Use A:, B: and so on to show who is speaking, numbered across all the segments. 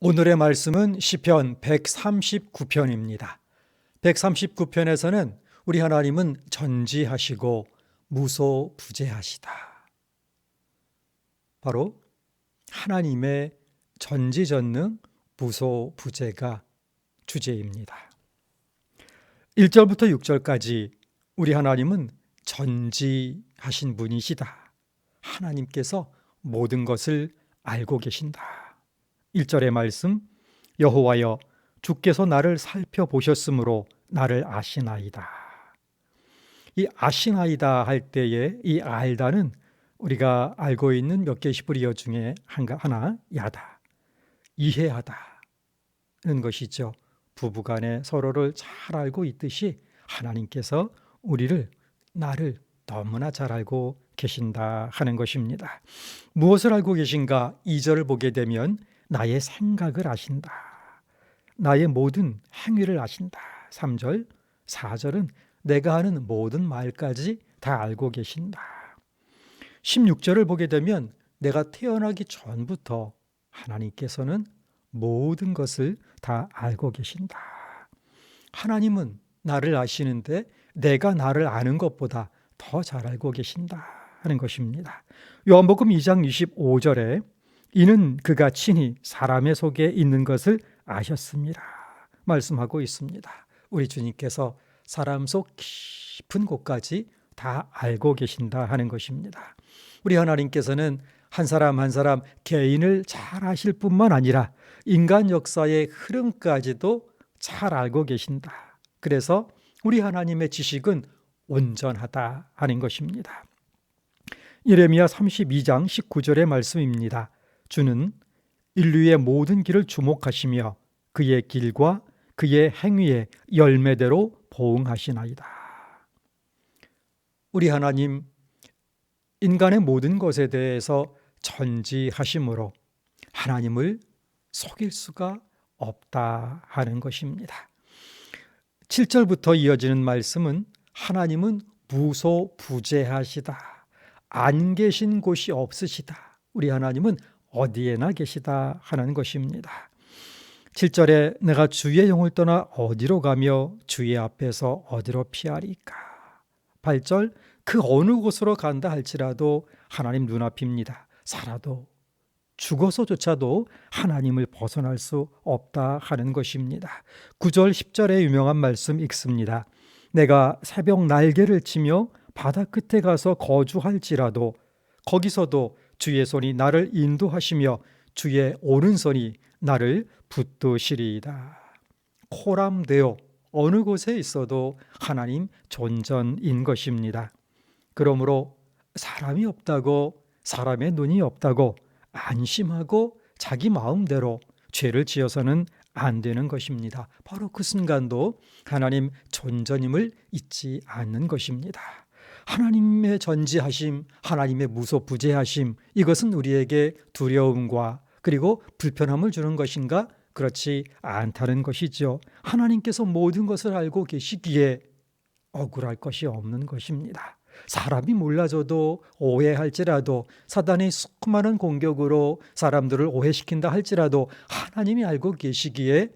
A: 오늘의 말씀은 시편 139편입니다. 139편에서는 우리 하나님은 전지하시고 무소부재하시다. 바로 하나님의 전지전능 무소부재가 주제입니다. 1절부터 6절까지 우리 하나님은 전지하신 분이시다. 하나님께서 모든 것을 알고 계신다. 1절의 말씀, 여호와여 주께서 나를 살펴보셨으므로 나를 아시나이다. 이 아시나이다 할 때에 이 알다는 우리가 알고 있는 몇 개의 히브리어 중에 하나, 야다, 이해하다는 것이죠. 부부간에 서로를 잘 알고 있듯이 하나님께서 나를 너무나 잘 알고 계신다 하는 것입니다. 무엇을 알고 계신가? 2절을 보게 되면 나의 생각을 아신다. 나의 모든 행위를 아신다. 3절, 4절은 내가 하는 모든 말까지 다 알고 계신다. 16절을 보게 되면 내가 태어나기 전부터 하나님께서는 모든 것을 다 알고 계신다. 하나님은 나를 아시는데 내가 나를 아는 것보다 더 잘 알고 계신다 하는 것입니다. 요한복음 2장 25절에 이는 그가 친히 사람의 속에 있는 것을 아셨습니다 말씀하고 있습니다. 우리 주님께서 사람 속 깊은 곳까지 다 알고 계신다 하는 것입니다. 우리 하나님께서는 한 사람 한 사람 개인을 잘 아실 뿐만 아니라 인간 역사의 흐름까지도 잘 알고 계신다. 그래서 우리 하나님의 지식은 온전하다 하는 것입니다. 예레미야 32장 19절의 말씀입니다. 주는 인류의 모든 길을 주목하시며 그의 길과 그의 행위의 열매대로 보응하시나이다. 우리 하나님 인간의 모든 것에 대해서 전지하심으로 하나님을 속일 수가 없다 하는 것입니다. 7절부터 이어지는 말씀은 하나님은 무소부재하시다. 안 계신 곳이 없으시다. 우리 하나님은 어디에나 계시다 하는 것입니다. 7절에 내가 주의 영을 떠나 어디로 가며 주의 앞에서 어디로 피하리까. 8절 그 어느 곳으로 간다 할지라도 하나님 눈앞입니다. 살아도 죽어서조차도 하나님을 벗어날 수 없다 하는 것입니다. 9절 10절의 유명한 말씀 읽습니다. 내가 새벽 날개를 치며 바다 끝에 가서 거주할지라도 거기서도 주의 손이 나를 인도하시며 주의 오른손이 나를 붙드시리이다. 코람되어 어느 곳에 있어도 하나님 존전인 것입니다. 그러므로 사람이 없다고, 사람의 눈이 없다고 안심하고 자기 마음대로 죄를 지어서는 안 되는 것입니다. 바로 그 순간도 하나님 존전임을 잊지 않는 것입니다. 하나님의 전지하심, 하나님의 무소부재하심, 이것은 우리에게 두려움과 그리고 불편함을 주는 것인가? 그렇지 않다는 것이죠. 하나님께서 모든 것을 알고 계시기에 억울할 것이 없는 것입니다. 사람이 몰라줘도 오해할지라도 사단의 수많은 공격으로 사람들을 오해시킨다 할지라도 하나님이 알고 계시기에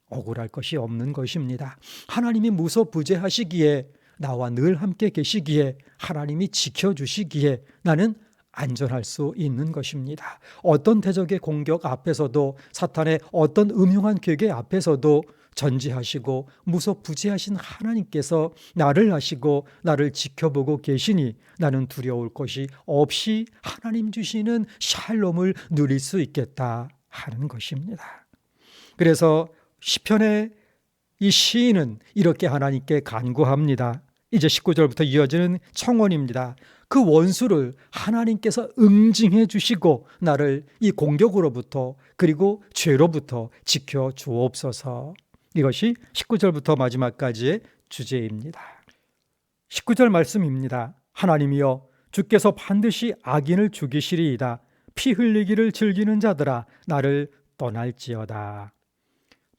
A: 억울할 것이 없는 것입니다. 하나님이 무소부재하시기에 나와 늘 함께 계시기에 하나님이 지켜주시기에 나는 안전할 수 있는 것입니다. 어떤 대적의 공격 앞에서도 사탄의 어떤 음흉한 계획 앞에서도 전지하시고 무소부재하신 하나님께서 나를 아시고 나를 지켜보고 계시니 나는 두려울 것이 없이 하나님 주시는 샬롬을 누릴 수 있겠다 하는 것입니다. 그래서 시편의 이 시인은 이렇게 하나님께 간구합니다. 이제 19절부터 이어지는 청원입니다. 그 원수를 하나님께서 응징해 주시고 나를 이 공격으로부터 그리고 죄로부터 지켜 주옵소서. 이것이 19절부터 마지막까지의 주제입니다. 19절 말씀입니다. 하나님이여 주께서 반드시 악인을 죽이시리이다. 피 흘리기를 즐기는 자들아 나를 떠날지어다.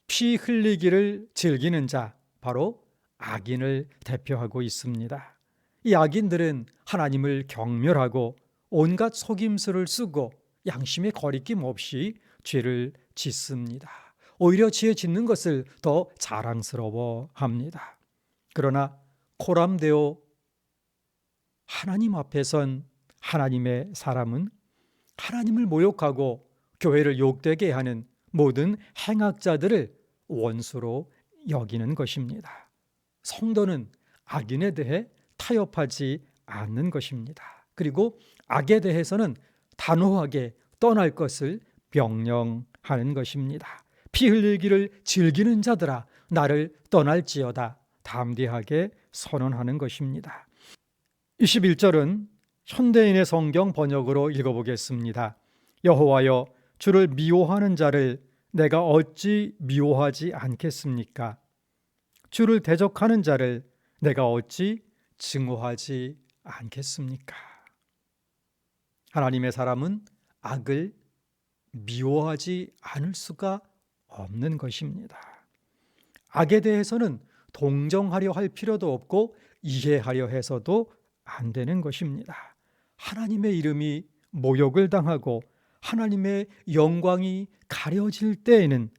A: 피 흘리기를 즐기는 자, 바로 악인을 대표하고 있습니다. 이 악인들은 하나님을 경멸하고 온갖 속임수를 쓰고 양심의 거리낌 없이 죄를 짓습니다. 오히려 지혜 짓는 것을 더 자랑스러워합니다. 그러나 코람데오 하나님 앞에 선 하나님의 사람은 하나님을 모욕하고 교회를 욕되게 하는 모든 행악자들을 원수로 여기는 것입니다. 성도는 악인에 대해 타협하지 않는 것입니다. 그리고 악에 대해서는 단호하게 떠날 것을 명령하는 것입니다. 피 흘리기를 즐기는 자들아 나를 떠날지어다 담대하게 선언하는 것입니다. 21절은 현대인의 성경 번역으로 읽어보겠습니다. 여호와여 주를 미워하는 자를 내가 어찌 미워하지 않겠습니까? 주를 대적하는 자를 내가 어찌 증오하지 않겠습니까? 하나님의 사람은 악을 미워하지 않을 수가 없는 것입니다. 악에 대해서는 동정하려 할 필요도 없고 이해하려 해서도 안 되는 것입니다. 하나님의 이름이 모욕을 당하고 하나님의 영광이 가려질 때에는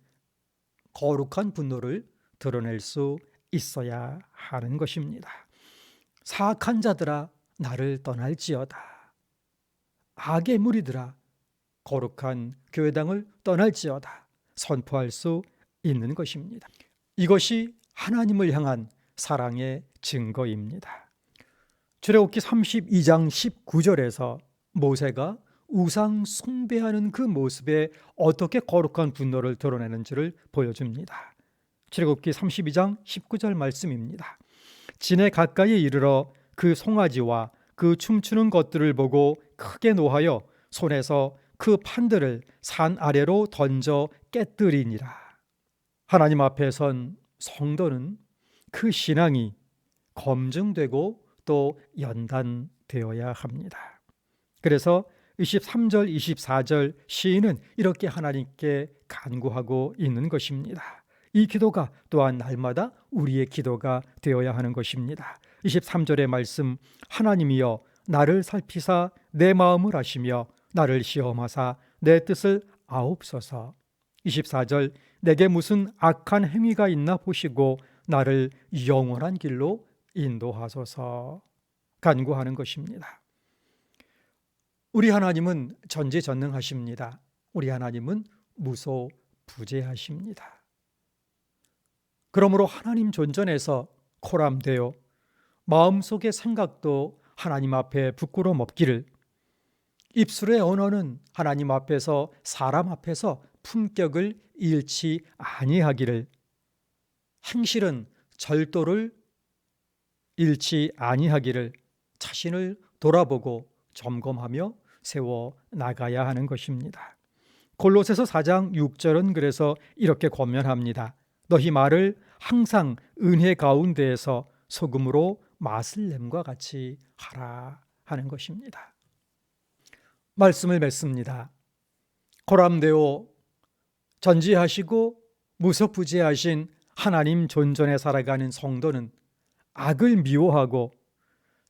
A: 거룩한 분노를 드러낼 수 있어야 하는 것입니다. 사악한 자들아 나를 떠날지어다. 악의 무리들아 거룩한 교회당을 떠날지어다 선포할 수 있는 것입니다. 이것이 하나님을 향한 사랑의 증거입니다. 출애굽기 32장 19절에서 모세가 우상 숭배하는 그 모습에 어떻게 거룩한 분노를 드러내는지를 보여줍니다. 출애굽기 32장 19절 말씀입니다. 진에 가까이 이르러 그 송아지와 그 춤추는 것들을 보고 크게 노하여 손에서 그 판들을 산 아래로 던져 깨뜨리니라. 하나님 앞에 선 성도는 그 신앙이 검증되고 또 연단되어야 합니다. 그래서 23절, 24절 시인은 이렇게 하나님께 간구하고 있는 것입니다. 이 기도가 또한 날마다 우리의 기도가 되어야 하는 것입니다. 23절의 말씀, 하나님이여 나를 살피사 내 마음을 아시며 나를 시험하사 내 뜻을 아옵소서. 24절, 내게 무슨 악한 행위가 있나 보시고 나를 영원한 길로 인도하소서. 간구하는 것입니다. 우리 하나님은 전지전능하십니다. 우리 하나님은 무소부재하십니다. 그러므로 하나님 존전에서 코람되어 마음속의 생각도 하나님 앞에 부끄러움 없기를, 입술의 언어는 하나님 앞에서 사람 앞에서 품격을 잃지 아니하기를, 행실은 절도를 잃지 아니하기를 자신을 돌아보고 점검하며 세워 나가야 하는 것입니다. 골로새서 4장 6절은 그래서 이렇게 권면합니다. 너희 말을 항상 은혜 가운데에서 소금으로 맛을 냄과 같이 하라 하는 것입니다. 말씀을 맺습니다. 코람데오 전지하시고 무소부재하신 하나님 존전에 살아가는 성도는 악을 미워하고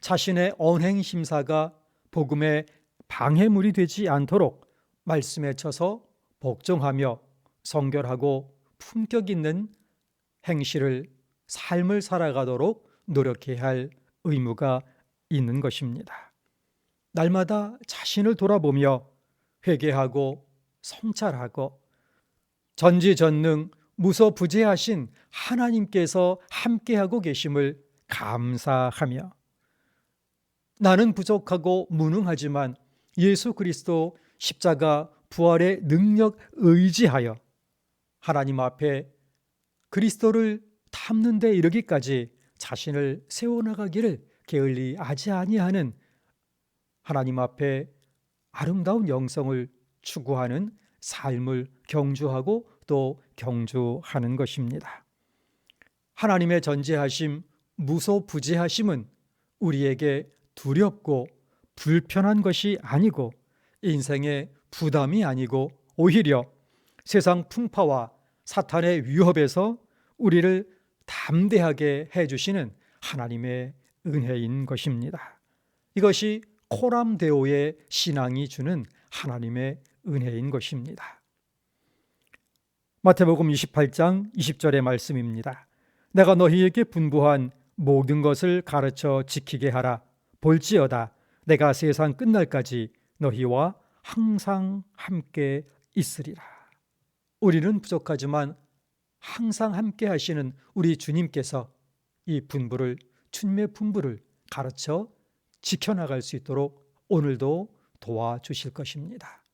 A: 자신의 언행 심사가 복음의 방해물이 되지 않도록 말씀에 쳐서 복종하며 성결하고 품격 있는 행실을, 삶을 살아가도록 노력해야 할 의무가 있는 것입니다. 날마다 자신을 돌아보며 회개하고 성찰하고 전지전능 무소부재하신 하나님께서 함께하고 계심을 감사하며, 나는 부족하고 무능하지만 예수 그리스도 십자가 부활의 능력 의지하여 하나님 앞에 그리스도를 닮는 데 이르기까지 자신을 세워나가기를 게을리하지 아니하는 하나님 앞에 아름다운 영성을 추구하는 삶을 경주하고 또 경주하는 것입니다. 하나님의 전지하심, 무소부재하심은 우리에게 두렵고 불편한 것이 아니고 인생의 부담이 아니고 오히려 세상 풍파와 사탄의 위협에서 우리를 담대하게 해주시는 하나님의 은혜인 것입니다. 이것이 코람데오의 신앙이 주는 하나님의 은혜인 것입니다. 마태복음 28장 20절의 말씀입니다. 내가 너희에게 분부한 모든 것을 가르쳐 지키게 하라. 볼지어다 내가 세상 끝날까지 너희와 항상 함께 있으리라. 우리는 부족하지만 항상 함께 하시는 우리 주님께서 이 분부를, 주님의 분부를 가르쳐 지켜나갈 수 있도록 오늘도 도와주실 것입니다.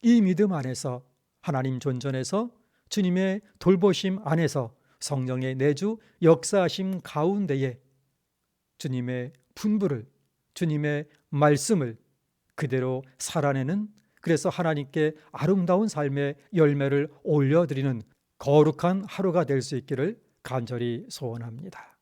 A: 이 믿음 안에서, 하나님 존전에서, 주님의 돌보심 안에서, 성령의 내주 역사하심 가운데에 주님의 분부를, 주님의 말씀을 그대로 살아내는, 그래서 하나님께 아름다운 삶의 열매를 올려드리는 거룩한 하루가 될 수 있기를 간절히 소원합니다.